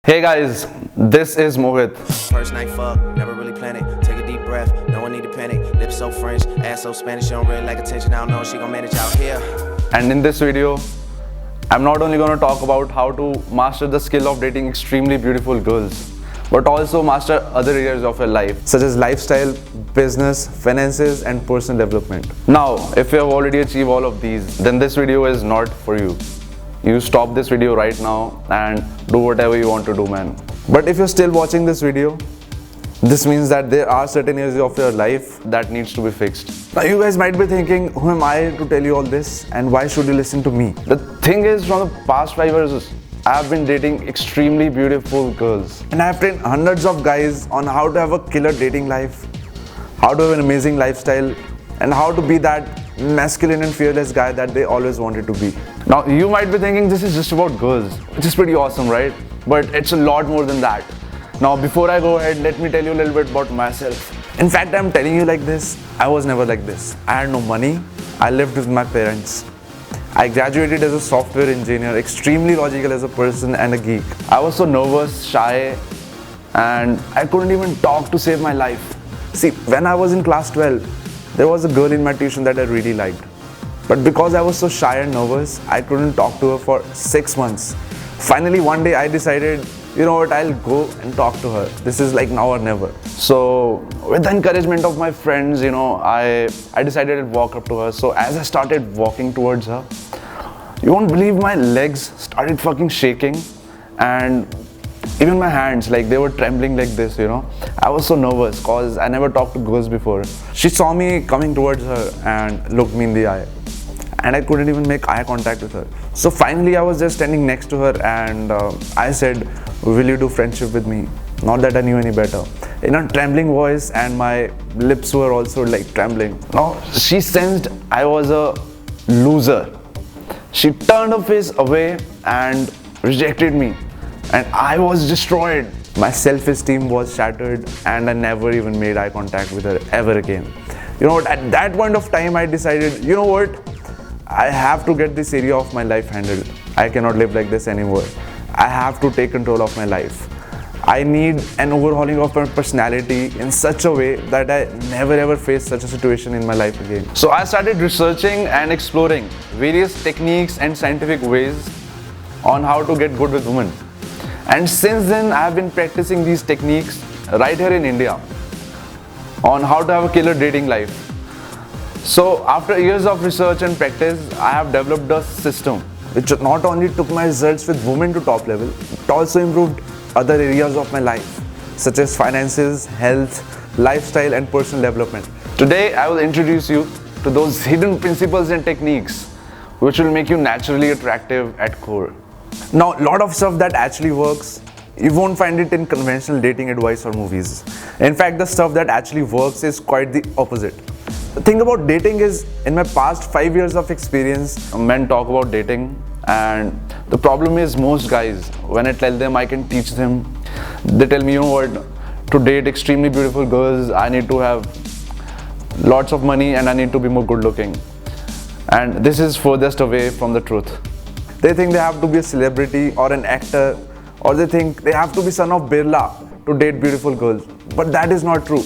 Hey guys, this is Mohit. First night fuck, never really planned it. Take a deep breath, no one need to panic. Lips so French, ass so Spanish, she don't really like attention. I don't know if she gon' manage out here. And in this video, I'm not only going to talk about how to master the skill of dating extremely beautiful girls, but also master other areas of your life, such as lifestyle, business, finances, and personal development. Now, if you have already achieved all of these, then this video is not for you. You stop this video right now and do whatever you want to do, man. But if you're still watching this video, this means that there are certain areas of your life that needs to be fixed. Now you guys might be thinking, who am I to tell you all this and why should you listen to me? The thing is, from the past 5 years, I have been dating extremely beautiful girls. And I have trained hundreds of guys on how to have a killer dating life, how to have an amazing lifestyle, and how to be that masculine and fearless guy that they always wanted to be. Now you might be thinking this is just about girls, which is pretty awesome, right? But it's a lot more than that. Now before I go ahead, let me tell you a little bit about myself. In fact, I'm telling you like this, I was never like this. I had no money, I lived with my parents. I graduated as a software engineer, extremely logical as a person and a geek. I was so nervous, shy, and I couldn't even talk to save my life. See, when I was in class 12, there was a girl in my tuition that I really liked. But because I was so shy and nervous, I couldn't talk to her for 6 months. Finally, one day I decided, you know what, I'll go and talk to her. This is like now or never. So with the encouragement of my friends, I decided I'd walk up to her. So as I started walking towards her, you won't believe my legs started fucking shaking, and even my hands, like they were trembling like this, I was so nervous cause I never talked to girls before. She saw me coming towards her and looked me in the eye, and I couldn't even make eye contact with her. So finally I was just standing next to her and I said, will you do friendship with me? Not that I knew any better. In a trembling voice, and my lips were also like trembling. Now she sensed I was a loser. She turned her face away and rejected me. And I was destroyed. My self-esteem was shattered and I never even made eye contact with her ever again. You know what, at that point of time I decided, you know what, I have to get this area of my life handled. I cannot live like this anymore. I have to take control of my life. I need an overhauling of my personality in such a way that I never ever face such a situation in my life again. So I started researching and exploring various techniques and scientific ways on how to get good with women. And since then, I have been practicing these techniques right here in India on how to have a killer dating life. So after years of research and practice, I have developed a system which not only took my results with women to top level, it also improved other areas of my life, such as finances, health, lifestyle, and personal development. Today, I will introduce you to those hidden principles and techniques which will make you naturally attractive at core. Now, a lot of stuff that actually works, you won't find it in conventional dating advice or movies. In fact, the stuff that actually works is quite the opposite. The thing about dating is, in my past 5 years of experience, men talk about dating, and the problem is most guys, when I tell them I can teach them, they tell me, you know what, to date extremely beautiful girls, I need to have lots of money and I need to be more good looking. And this is furthest away from the truth. They think they have to be a celebrity or an actor, or they think they have to be son of Birla to date beautiful girls. But that is not true.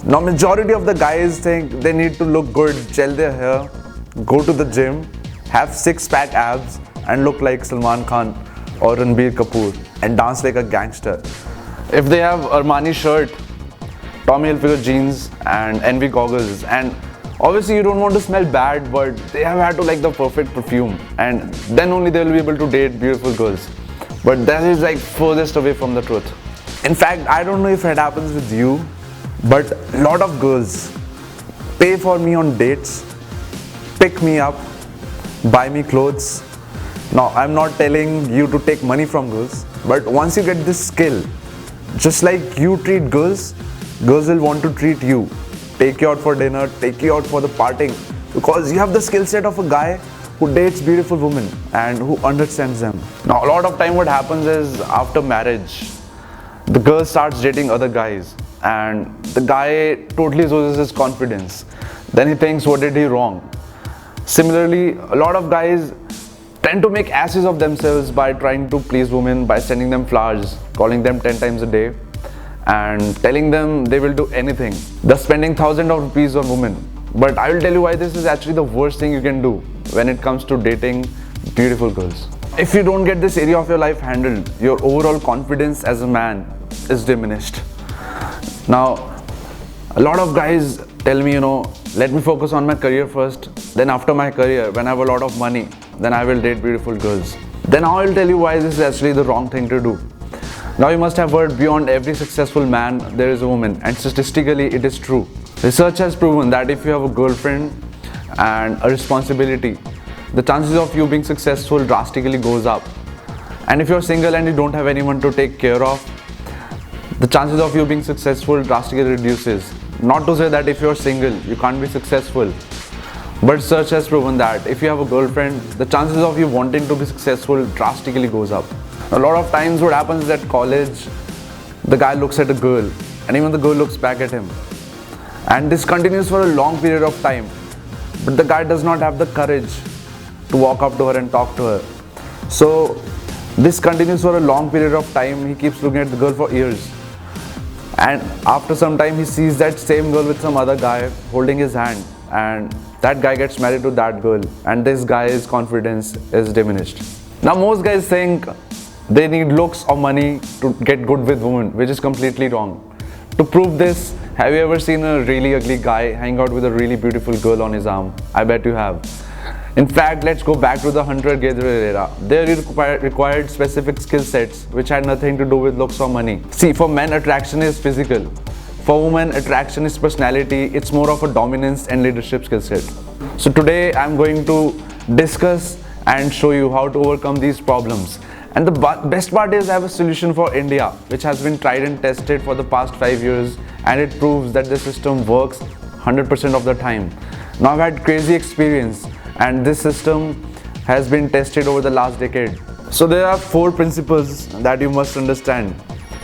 Now majority of the guys think they need to look good, gel their hair, go to the gym, have six-pack abs and look like Salman Khan or Ranbir Kapoor and dance like a gangster. If they have Armani shirt, Tommy Hilfiger jeans and Envy goggles, and obviously you don't want to smell bad, but they have had to like the perfect perfume, and then only they will be able to date beautiful girls. But that is like furthest away from the truth. In fact, I don't know if it happens with you, but a lot of girls pay for me on dates, pick me up, buy me clothes. Now, I'm not telling you to take money from girls, but once you get this skill, just like you treat girls, girls will want to treat you. Take you out for dinner, take you out for the partying, because you have the skill set of a guy who dates beautiful women and who understands them. Now, a lot of time what happens is, after marriage, the girl starts dating other guys and the guy totally loses his confidence. Then he thinks, what did he wrong? Similarly, a lot of guys tend to make asses of themselves by trying to please women by sending them flowers, calling them 10 times a day, and telling them they will do anything, thus spending thousands of rupees on women. But I will tell you why this is actually the worst thing you can do when it comes to dating beautiful girls. If you don't get this area of your life handled, your overall confidence as a man is diminished. Now, a lot of guys tell me, let me focus on my career first, then after my career, when I have a lot of money, then I will date beautiful girls. Then now I will tell you why this is actually the wrong thing to do. Now you must have heard beyond every successful man there is a woman, and statistically it is true. Research has proven that if you have a girlfriend and a responsibility, the chances of you being successful drastically goes up. And if you're single and you don't have anyone to take care of, the chances of you being successful drastically reduces. Not to say that if you're single, you can't be successful. But research has proven that if you have a girlfriend, the chances of you wanting to be successful drastically goes up. A lot of times what happens is at college, the guy looks at a girl and even the girl looks back at him. And this continues for a long period of time. But the guy does not have the courage to walk up to her and talk to her. So this continues for a long period of time. He keeps looking at the girl for years. And after some time, he sees that same girl with some other guy holding his hand. And that guy gets married to that girl. And this guy's confidence is diminished. Now most guys think they need looks or money to get good with women, which is completely wrong. To prove this, have you ever seen a really ugly guy hang out with a really beautiful girl on his arm? I bet you have. In fact, let's go back to the hunter-gatherer era. There you required specific skill sets which had nothing to do with looks or money. See, for men, attraction is physical. For women, attraction is personality. It's more of a dominance and leadership skill set. So today, I'm going to discuss and show you how to overcome these problems. And the best part is I have a solution for India, which has been tried and tested for the past 5 years, and it proves that the system works 100% of the time. Now I've had crazy experience, and this system has been tested over the last decade. So there are 4 principles that you must understand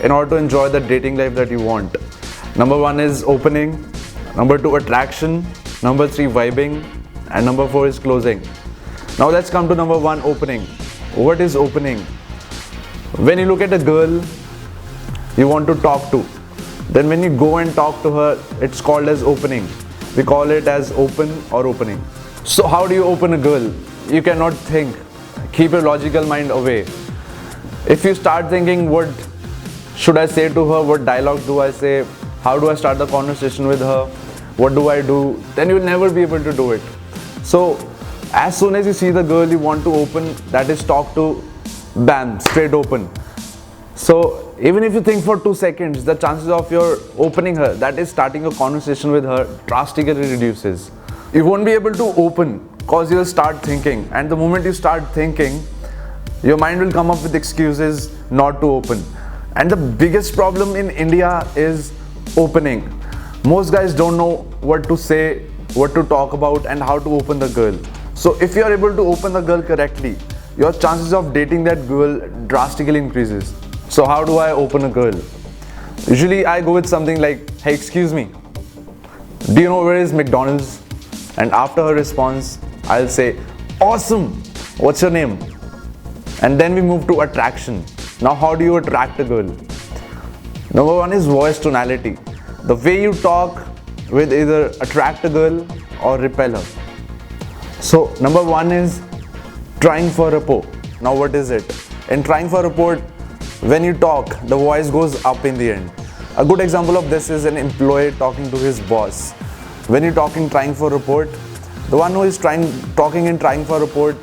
in order to enjoy the dating life that you want. Number 1 is opening, number 2 attraction, number 3 vibing, and number 4 is closing. Now let's come to number 1, opening. What is opening? When you look at a girl you want to talk to, then when you go and talk to her, it's called as opening. We call it as open or opening. So how do you open a girl? You cannot think. Keep your logical mind away. If you start thinking, what should I say to her? What dialogue do I say? How do I start the conversation with her? What do I do? Then you'll never be able to do it. So as soon as you see the girl you want to open, that is talk to, bam, straight open. So even if you think for 2 seconds, the chances of your opening her, that is starting a conversation with her, drastically reduces. You won't be able to open because you'll start thinking, and the moment you start thinking, your mind will come up with excuses not to open. And the biggest problem in India is opening. Most guys don't know what to say, what to talk about, and how to open the girl. So if you are able to open the girl correctly, your chances of dating that girl drastically increases. So how do I open a girl? Usually I go with something like, hey, excuse me, do you know where is McDonald's? And after her response, I'll say, awesome, what's your name? And then we move to attraction. Now how do you attract a girl? Number 1 is voice tonality. The way you talk will either attract a girl or repel her. So number 1 is trying for rapport. Now what is it? In trying for rapport, when you talk, the voice goes up in the end. A good example of this is an employee talking to his boss. When you're trying for rapport, the one who is talking and trying for rapport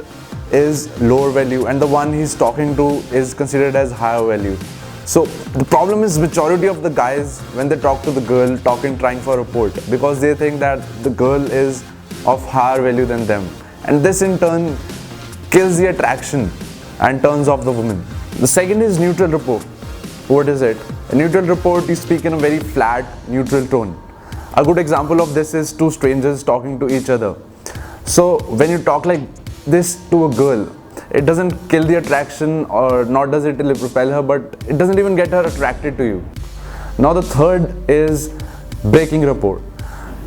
is lower value, and the one he's talking to is considered as higher value. So the problem is majority of the guys, when they talk to the girl, trying for rapport, because they think that the girl is of higher value than them, and this in turn kills the attraction and turns off the woman. The second is neutral rapport. What is it? In neutral rapport, you speak in a very flat, neutral tone. A good example of this is 2 strangers talking to each other. So when you talk like this to a girl, it doesn't kill the attraction, or not does it repel her, but it doesn't even get her attracted to you. Now the third is breaking rapport.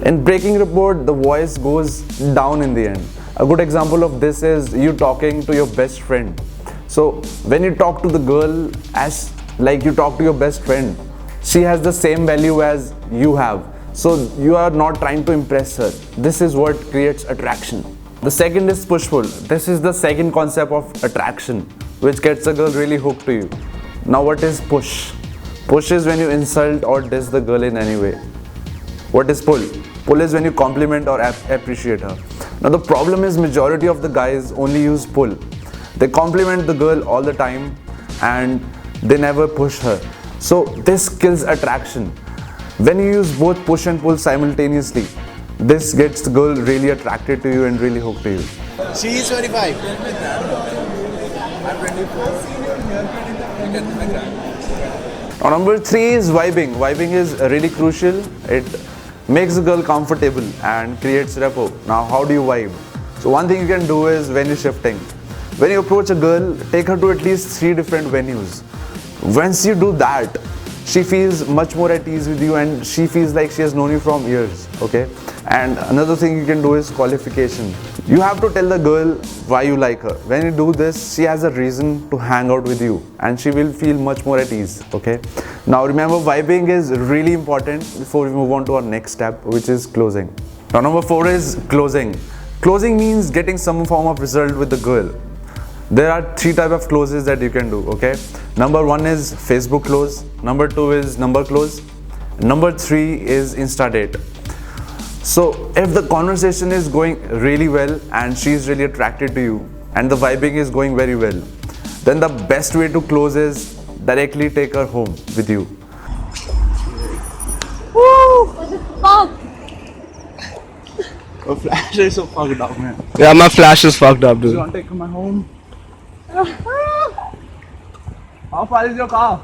In breaking rapport, the voice goes down in the end. A good example of this is you talking to your best friend. So when you talk to the girl as like you talk to your best friend, she has the same value as you have. So you are not trying to impress her. This is what creates attraction. The second is push-pull. This is the second concept of attraction, which gets a girl really hooked to you. Now what is push? Push is when you insult or diss the girl in any way. What is pull? Pull is when you compliment or appreciate her. Now the problem is majority of the guys only use pull. They compliment the girl all the time and they never push her. So this kills attraction. When you use both push and pull simultaneously, this gets the girl really attracted to you and really hooked to you. She's 25. Now number 3 is vibing. Vibing is really crucial. It makes the girl comfortable and creates rapport. Now how do you vibe? So one thing you can do is when you're shifting. When you approach a girl, take her to at least 3 different venues. Once you do that, she feels much more at ease with you and she feels like she has known you from years, okay? And another thing you can do is qualification. You have to tell the girl why you like her. When you do this, she has a reason to hang out with you and she will feel much more at ease, okay? Now remember, vibing is really important before we move on to our next step, which is closing. Now number 4 is closing. Closing means getting some form of result with the girl. There are 3 types of closes that you can do, okay? Number 1 is Facebook close, number 2 is number close, number 3 is Insta date. So if the conversation is going really well and she is really attracted to you and the vibing is going very well, then the best way to close is directly take her home with you. Your flash is so fucked up, man. Yeah, my flash is fucked up, dude. You want to take my home? How far is your car?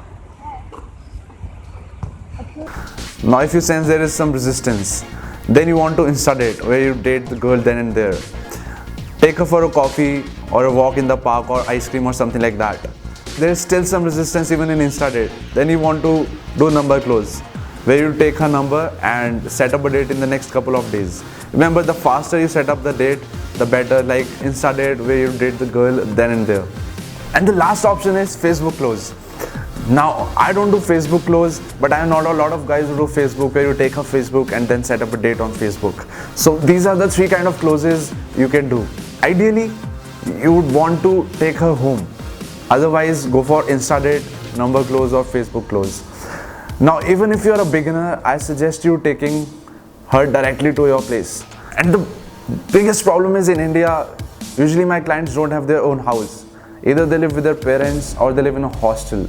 Now if you sense there is some resistance, then you want to Insta date, where you date the girl then and there. Take her for a coffee or a walk in the park or ice cream or something like that. There is still some resistance even in Insta date. Then you want to do number close, where you take her number and set up a date in the next couple of days. Remember, the faster you set up the date, the better, like Insta date where you date the girl then and there. And the last option is Facebook close. Now, I don't do Facebook close, but I know a lot of guys who do Facebook where you take her Facebook and then set up a date on Facebook. So these are the 3 kind of closes you can do. Ideally, you would want to take her home. Otherwise, go for Insta date, number close or Facebook close. Now, even if you're a beginner, I suggest you taking her directly to your place. And the biggest problem is in India, usually my clients don't have their own house. Either they live with their parents or they live in a hostel.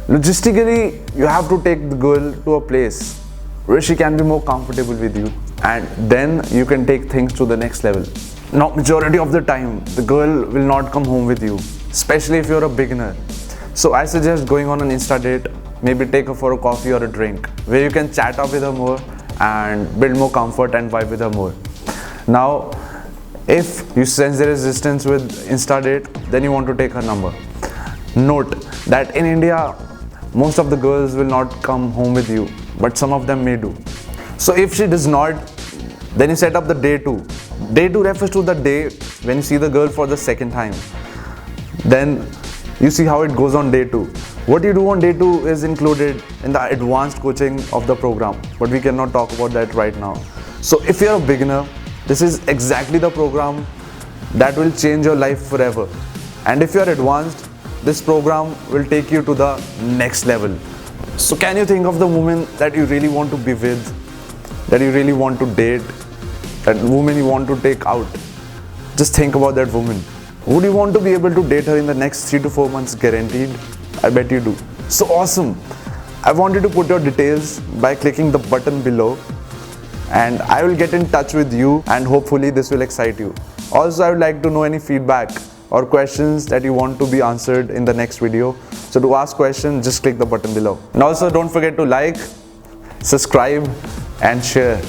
Logistically, you have to take the girl to a place where she can be more comfortable with you, and then you can take things to the next level. Now, majority of the time, the girl will not come home with you, especially if you're a beginner. So I suggest going on an Insta date, maybe take her for a coffee or a drink, where you can chat up with her more and build more comfort and vibe with her more. Now, if you sense the resistance with Insta date, then you want to take her number. Note that in India, most of the girls will not come home with you, but some of them may do. So if she does not, then you set up the day 2. Day 2 refers to the day when you see the girl for the second time. Then you see how it goes on day 2. What you do on day 2 is included in the advanced coaching of the program, but we cannot talk about that right now. So if you're a beginner, this is exactly the program that will change your life forever. And if you're advanced, this program will take you to the next level. So can you think of the woman that you really want to be with, that you really want to date, that woman you want to take out? Just think about that woman. Would you want to be able to date her in the next 3 to 4 months guaranteed? I bet you do. So awesome. I want you to put your details by clicking the button below, and I will get in touch with you, and hopefully this will excite you. Also, I would like to know any feedback or questions that you want to be answered in the next video. So to ask questions, just click the button below. And also don't forget to like, subscribe and share.